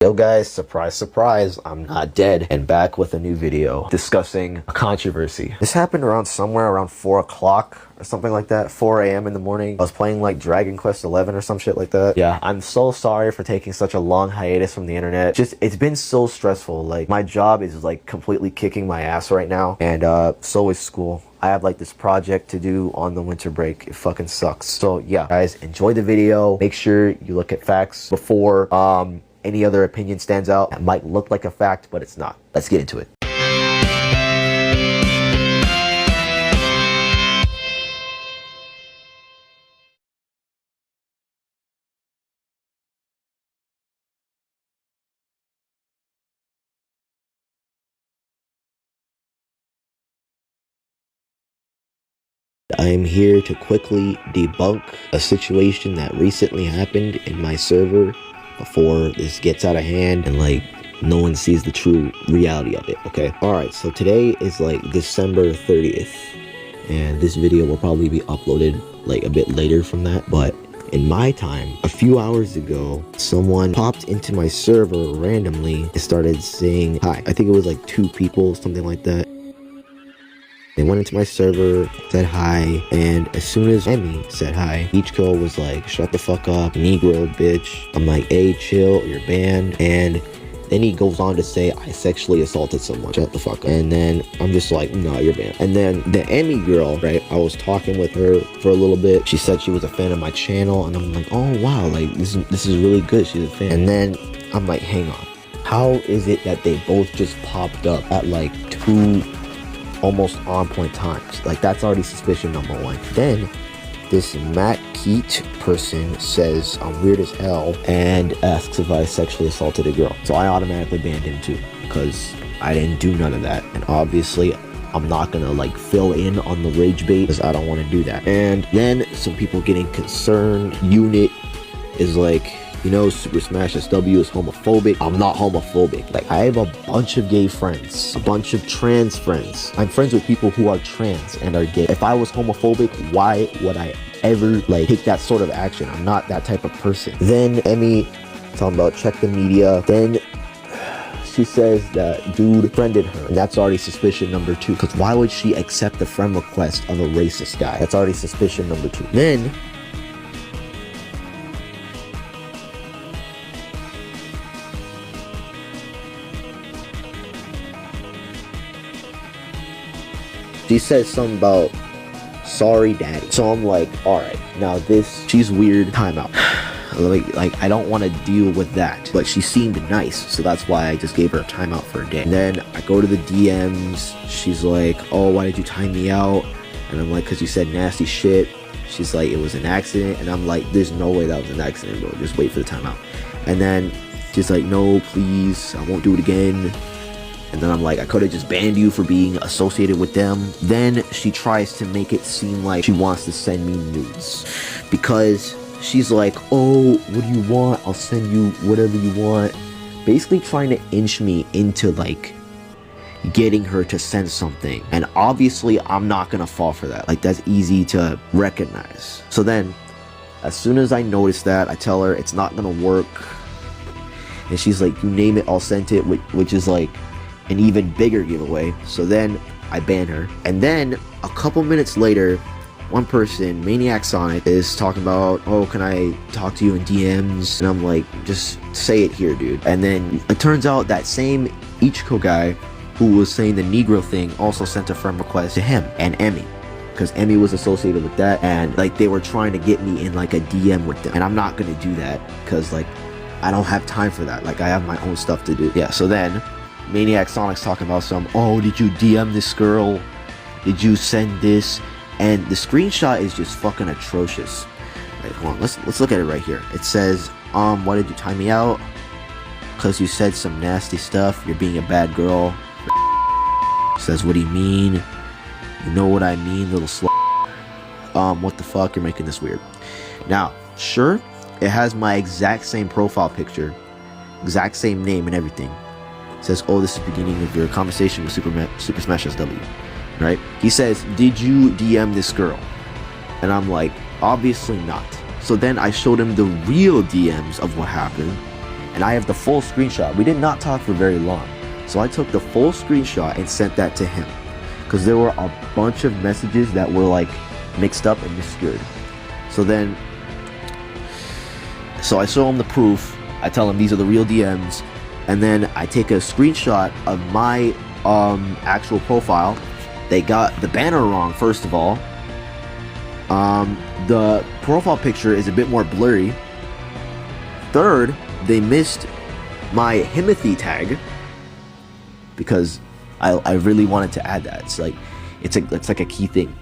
Yo guys, surprise surprise, I'm not dead and back with a new video discussing a controversy. This happened around somewhere around 4 o'clock or something like that, 4 a.m. in the morning. I was playing like Dragon Quest 11 or some shit like that. Yeah, I'm so sorry for taking such a long hiatus from the internet. It's been so stressful. Like my job is like completely kicking my ass right now, and so is school. I have like this project to do on the winter break. It fucking sucks. So yeah, guys, enjoy the video. Make sure you look at facts before any other opinion stands out. It might look like a fact, but it's not. Let's get into it. I am here to quickly debunk a situation that recently happened in my server before this gets out of hand and like no one sees the true reality of it. Okay, all right, so today is like December 30th and this video will probably be uploaded like a bit later from that, but in my time, a few hours ago, someone popped into my server randomly and started saying hi. I think it was like 2 people, something like that. They went into my server, said hi, and as soon as Emmy said hi, Ichiko was like, shut the fuck up, Negro bitch. I'm like, hey, chill, you're banned. And then he goes on to say, I sexually assaulted someone, shut the fuck up. And then I'm just like, no, you're banned. And then the Emmy girl, right, I was talking with her for a little bit. She said she was a fan of my channel, and I'm like, oh wow, like this is really good, she's a fan. And then I'm like, hang on, how is it that they both just popped up at like 2 almost on point times? Like that's already suspicion number 1. Then this Matt Keat person says I'm weird as hell and asks if I sexually assaulted a girl. So I automatically banned him too, because I didn't do none of that. And obviously I'm not gonna like fill in on the rage bait because I don't want to do that. And then some people getting concerned. Unit is like, you know, Super Smash SW is homophobic. I'm not homophobic. Like, I have a bunch of gay friends, a bunch of trans friends. I'm friends with people who are trans and are gay. If I was homophobic, why would I ever like take that sort of action? I'm not that type of person. Then Emmy talking about check the media. Then she says that dude friended her, and that's already suspicion number 2. Because why would she accept the friend request of a racist guy? That's already suspicion number 2. Then she says something about sorry daddy. So I'm like, all right, now this, she's weird, timeout. like I don't want to deal with that, but she seemed nice, so that's why I just gave her a timeout for a day. And then I go to the DMs. She's like, oh, why did you time me out? And I'm like, because you said nasty shit. She's like, it was an accident. And I'm like, there's no way that was an accident, bro, just wait for the timeout. And then she's like, no, please, I won't do it again. And then I'm like, I could have just banned you for being associated with them. Then she tries to make it seem like she wants to send me nudes, because she's like, oh, what do you want? I'll send you whatever you want. Basically trying to inch me into like getting her to send something. And obviously I'm not gonna fall for that. Like that's easy to recognize. So then as soon as I notice that, I tell her it's not gonna work. And she's like, you name it, I'll send it, which is like an even bigger giveaway. So then I ban her. And then a couple minutes later, one person, Maniac Sonic, is talking about, oh, can I talk to you in DMs? And I'm like, just say it here, dude. And then it turns out that same Ichiko guy who was saying the Negro thing also sent a friend request to him and Emmy, because Emmy was associated with that, and like they were trying to get me in like a DM with them. And I'm not gonna do that because like I don't have time for that. Like I have my own stuff to do. Yeah, so then Maniac Sonic's talking about some, oh, did you DM this girl? Did you send this? And the screenshot is just fucking atrocious. Right, hold on, let's look at it right here. It says, why did you time me out? Because you said some nasty stuff. You're being a bad girl. Says, what do you mean? You know what I mean, little slut. What the fuck? You're making this weird. Now, sure, it has my exact same profile picture, exact same name and everything. Says, oh, this is the beginning of your conversation with Super Smash SW, right? He says, did you DM this girl? And I'm like, obviously not. So then I showed him the real DMs of what happened, and I have the full screenshot. We did not talk for very long. So I took the full screenshot and sent that to him. Because there were a bunch of messages that were like mixed up and obscured. So I show him the proof. I tell him these are the real DMs. And then I take a screenshot of my actual profile. They got the banner wrong, first of all. The profile picture is a bit more blurry. Third, they missed my Himothy tag because I really wanted to add that. It's like a key thing.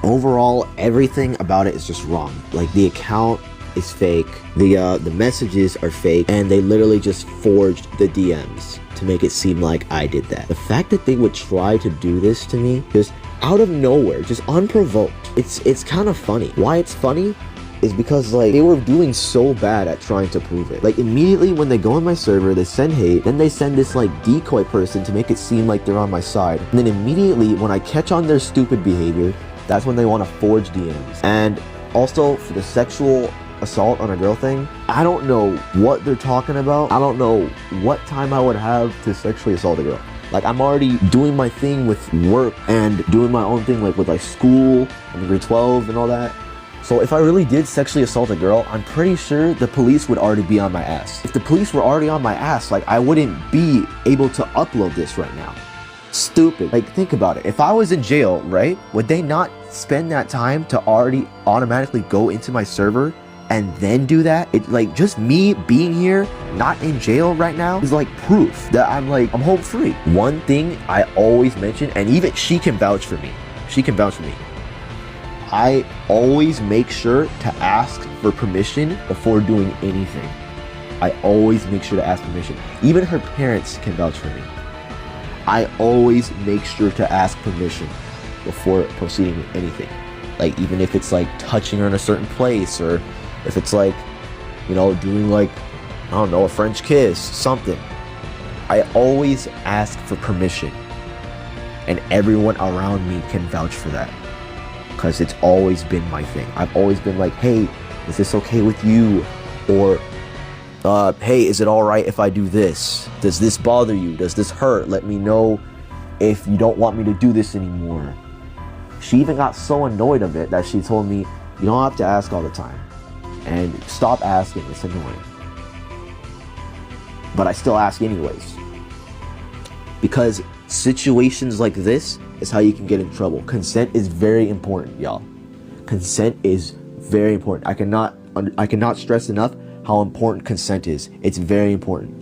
Overall, everything about it is just wrong. Like, the account is fake, the messages are fake, and they literally just forged the DMs to make it seem like I did that. The fact that they would try to do this to me just out of nowhere, just unprovoked, it's kind of funny. Why it's funny is because, like, they were doing so bad at trying to prove it. Like, immediately when they go on my server, they send hate, then they send this like decoy person to make it seem like they're on my side, and then immediately when I catch on their stupid behavior, that's when they want to forge DMs. And also, for the sexual assault on a girl thing, I don't know what they're talking about. I don't know what time I would have to sexually assault a girl. Like, I'm already doing my thing with work and doing my own thing, like with like school and grade 12 and all that. So if I really did sexually assault a girl, I'm pretty sure the police would already be on my ass. If the police were already on my ass, like, I wouldn't be able to upload this right now. Stupid. Like, think about it. If I was in jail, right, would they not spend that time to already automatically go into my server and then do that? It, like, just me being here, not in jail right now, is like proof that I'm home free. One thing I always mention, and even she can vouch for me. She can vouch for me. I always make sure to ask for permission before doing anything. I always make sure to ask permission. Even her parents can vouch for me. I always make sure to ask permission before proceeding with anything. Like, even if it's like touching her in a certain place, or if it's like, you know, doing like, I don't know, a French kiss, something. I always ask for permission. And everyone around me can vouch for that. Because it's always been my thing. I've always been like, hey, is this okay with you? Or, hey, is it alright if I do this? Does this bother you? Does this hurt? Let me know if you don't want me to do this anymore. She even got so annoyed of it that she told me, you don't have to ask all the time. And stop asking, it's annoying. But I still ask anyways. Because situations like this is how you can get in trouble. Consent is very important, y'all. Consent is very important. I cannot stress enough how important consent is. It's very important.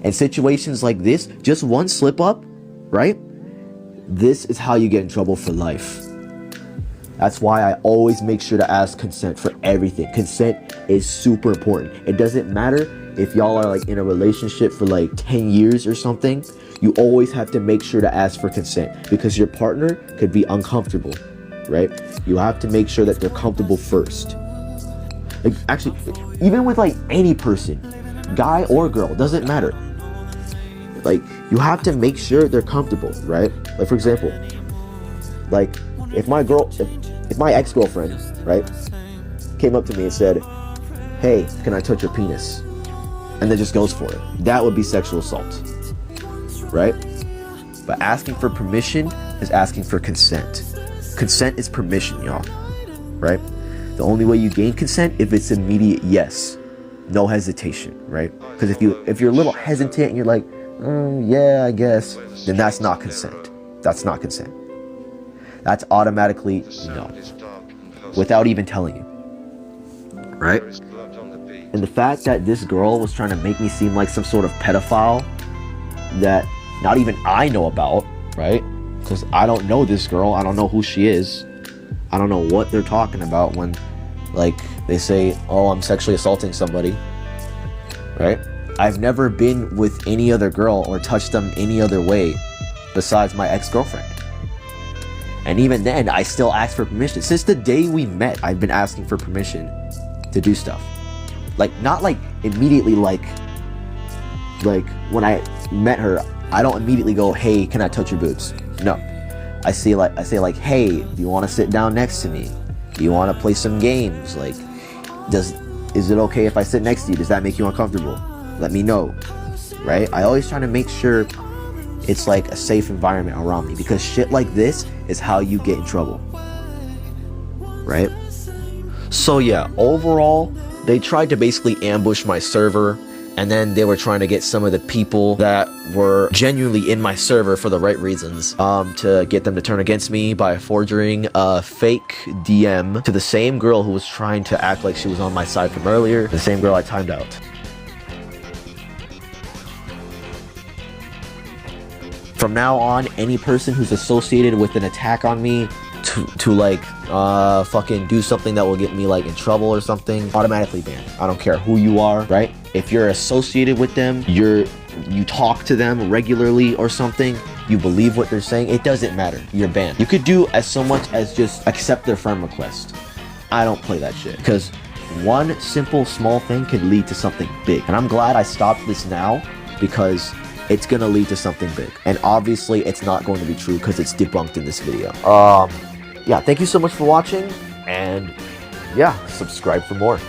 And situations like this, just one slip up, right? This is how you get in trouble for life. That's why I always make sure to ask consent for everything. Consent is super important. It doesn't matter if y'all are like in a relationship for like 10 years or something. You always have to make sure to ask for consent, because your partner could be uncomfortable, right? You have to make sure that they're comfortable first. Like, actually, even with like any person, guy or girl, doesn't matter. Like, you have to make sure they're comfortable, right? Like, for example, like if my ex-girlfriend, right, came up to me and said, hey, can I touch your penis? And then just goes for it. That would be sexual assault, right? But asking for permission is asking for consent. Consent is permission, y'all, right? The only way you gain consent if it's immediate yes, no hesitation, right? Because if you're a little hesitant and you're like, yeah, I guess, then that's not consent. That's not consent. That's automatically no, without even telling you, right? And the fact that this girl was trying to make me seem like some sort of pedophile that not even I know about, right? Because I don't know this girl. I don't know who she is. I don't know what they're talking about when, like, they say, oh, I'm sexually assaulting somebody, right? I've never been with any other girl or touched them any other way besides my ex-girlfriend. And even then, I still ask for permission. Since the day we met, I've been asking for permission to do stuff. Like, not like immediately, like when I met her, I don't immediately go, hey, can I touch your boobs? No. I say like, hey, do you want to sit down next to me? Do you want to play some games? Like, is it okay if I sit next to you? Does that make you uncomfortable? Let me know, right? I always try to make sure it's like a safe environment around me, because shit like this is how you get in trouble, right? So yeah, overall, they tried to basically ambush my server, and then they were trying to get some of the people that were genuinely in my server for the right reasons, to get them to turn against me by forging a fake DM to the same girl who was trying to act like she was on my side from earlier, the same girl I timed out. From now on, any person who's associated with an attack on me to like fucking do something that will get me like in trouble or something, automatically banned. I don't care who you are, right? If you're associated with them, you talk to them regularly or something, you believe what they're saying, it doesn't matter. You're banned. You could do as so much as just accept their friend request. I don't play that shit, because one simple small thing could lead to something big. And I'm glad I stopped this now, because it's gonna lead to something big. And obviously it's not going to be true because it's debunked in this video. Yeah, thank you so much for watching, and yeah, subscribe for more.